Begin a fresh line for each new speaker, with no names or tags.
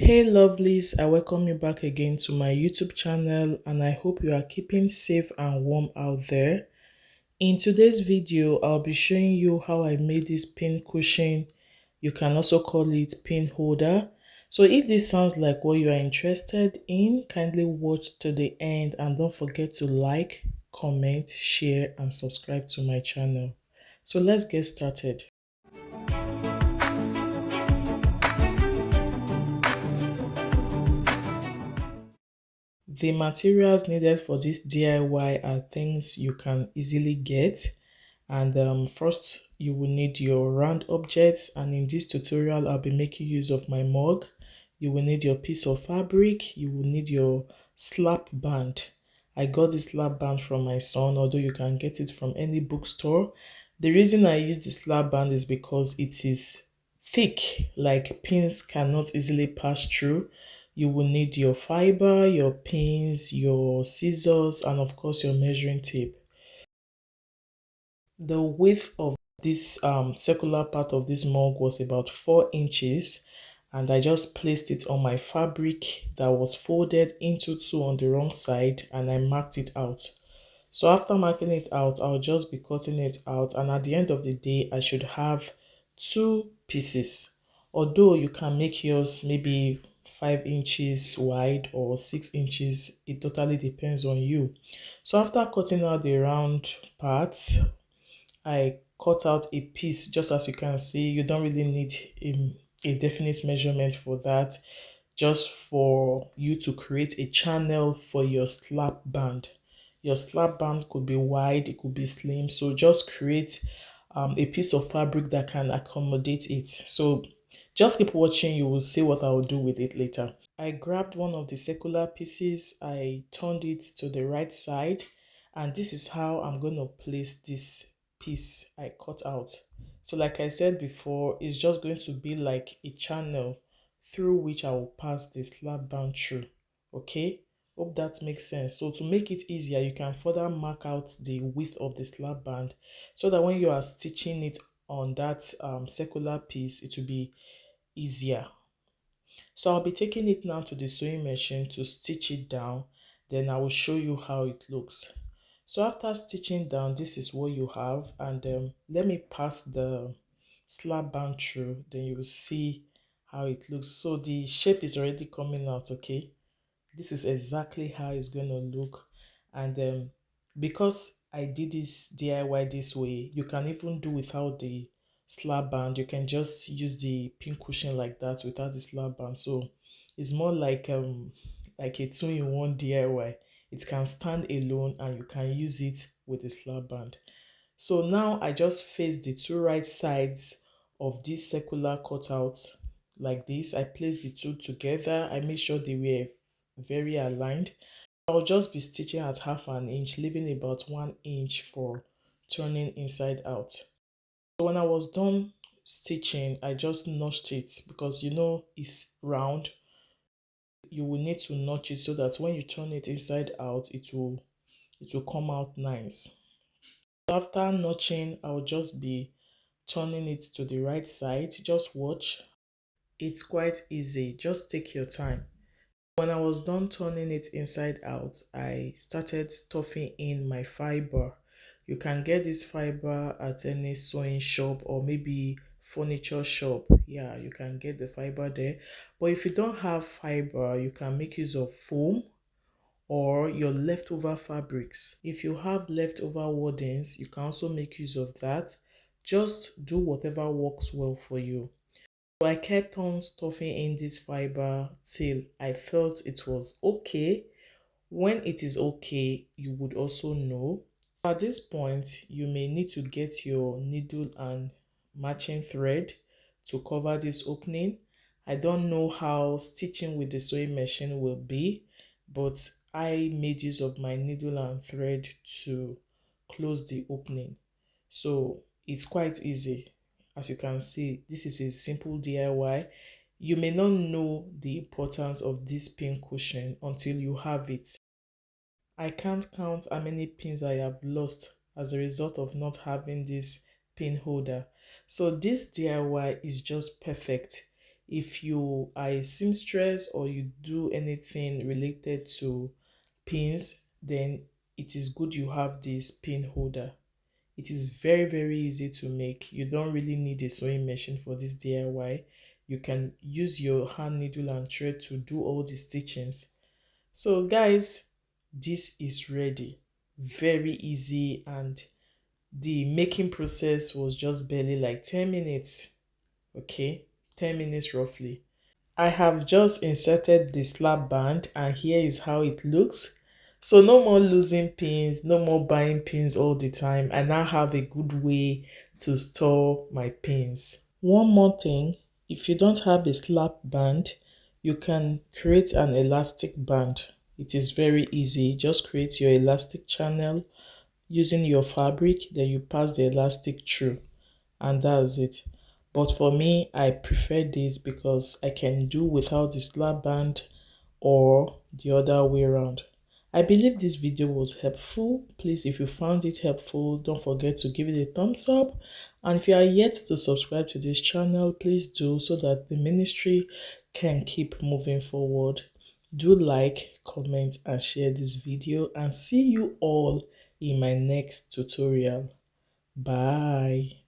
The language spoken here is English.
Hey lovelies, I welcome you back again to my YouTube channel and I hope you are keeping safe and warm out there. In today's video, I'll be showing you how I made this pin cushion. You can also call it pin holder. So if this sounds like what you are interested in, kindly watch to the end and don't forget to like, comment, share and subscribe to my channel. So let's get started. The materials needed for this DIY are things you can easily get. And first, you will need your round objects. And in this tutorial, I'll be making use of my mug. You will need your piece of fabric. You will need your slap band. I got this slap band from my son, although you can get it from any bookstore. The reason I use the slap band is because it is thick, like pins cannot easily pass through. You will need your fiber, your pins, your scissors, and of course your measuring tape. The width of this circular part of this mug was about 4 inches, and I just placed it on my fabric that was folded into two on the wrong side, and I marked it out. So after marking it out, I'll just be cutting it out, and at the end of the day, I should have two pieces. Although you can make yours maybe 5 inches wide or 6 inches, it totally depends on you. So after cutting out the round parts, I cut out a piece. Just as you can see, you don't really need a definite measurement for that, just for you to create a channel for your slap band. Your slap band could be wide, it could be slim, so just create a piece of fabric that can accommodate it. So just keep watching, you will see what I will do with it later. I grabbed one of the circular pieces, I turned it to the right side, and this is how I'm going to place this piece I cut out. So like I said before, it's just going to be like a channel through which I will pass the slap band through. Okay, hope that makes sense. So to make it easier, you can further mark out the width of the slap band so that when you are stitching it on that circular piece, it will be easier. So I'll be taking it now to the sewing machine to stitch it down. Then I will show you how it looks. So after stitching down, this is what you have. And let me pass the slap band through. Then you will see how it looks. So the shape is already coming out, okay? This is exactly how it's going to look. And because I did this DIY this way, you can even do without the slap band. You can just use the Pincushion like that without the slap band. So it's more like a two-in-one DIY. It can stand alone and you can use it with the slap band. So now I just face the two right sides of this circular cutout like this. I placed the two together. I made sure they were very aligned. I'll just be stitching at half an inch, leaving about 1 inch for turning inside out. So when I was done stitching, I just notched it because you know it's round. You will need to notch it so that when you turn it inside out, it will come out nice. After notching, I'll just be turning it to the right side. Just watch. It's quite easy. Just take your time. When I was done turning it inside out, I started stuffing in my fiber. You can get this fiber at any sewing shop or maybe furniture shop. Yeah, you can get the fiber there. But if you don't have fiber, you can make use of foam or your leftover fabrics. If you have leftover wardens, you can also make use of that. Just do whatever works well for you. So I kept on stuffing in this fiber till I felt it was okay. When it is okay, you would also know. At this point, you may need to get your needle and matching thread to cover this opening. I don't know how stitching with the sewing machine will be, but I made use of my needle and thread to close the opening. So it's quite easy. As you can see, this is a simple DIY. You may not know the importance of this pin cushion until you have it. I can't count how many pins I have lost as a result of not having this pin holder. So this DIY is just perfect. If you are a seamstress or you do anything related to pins, then it is good you have this pin holder. It is very, very easy to make. You don't really need a sewing machine for this DIY. You can use your hand needle and thread to do all the stitchings. So guys, this is ready. Very easy, and the making process was just barely like 10 minutes. Okay, 10 minutes roughly. I have just inserted the slap band, and here is how it looks. So no more losing pins, no more buying pins all the time. I now have a good way to store my pins. One more thing, if you don't have a slap band, you can create an elastic band. It is very easy. Just create your elastic channel using your fabric, then you pass the elastic through, and that's it. But for me, I prefer this because I can do without the slap band or the other way around. I believe this video was helpful. Please, if you found it helpful, don't forget to give it a thumbs up. And if you are yet to subscribe to this channel, please do, so that the ministry can keep moving forward. Do like, comment, and share this video, and see you all in my next tutorial. Bye.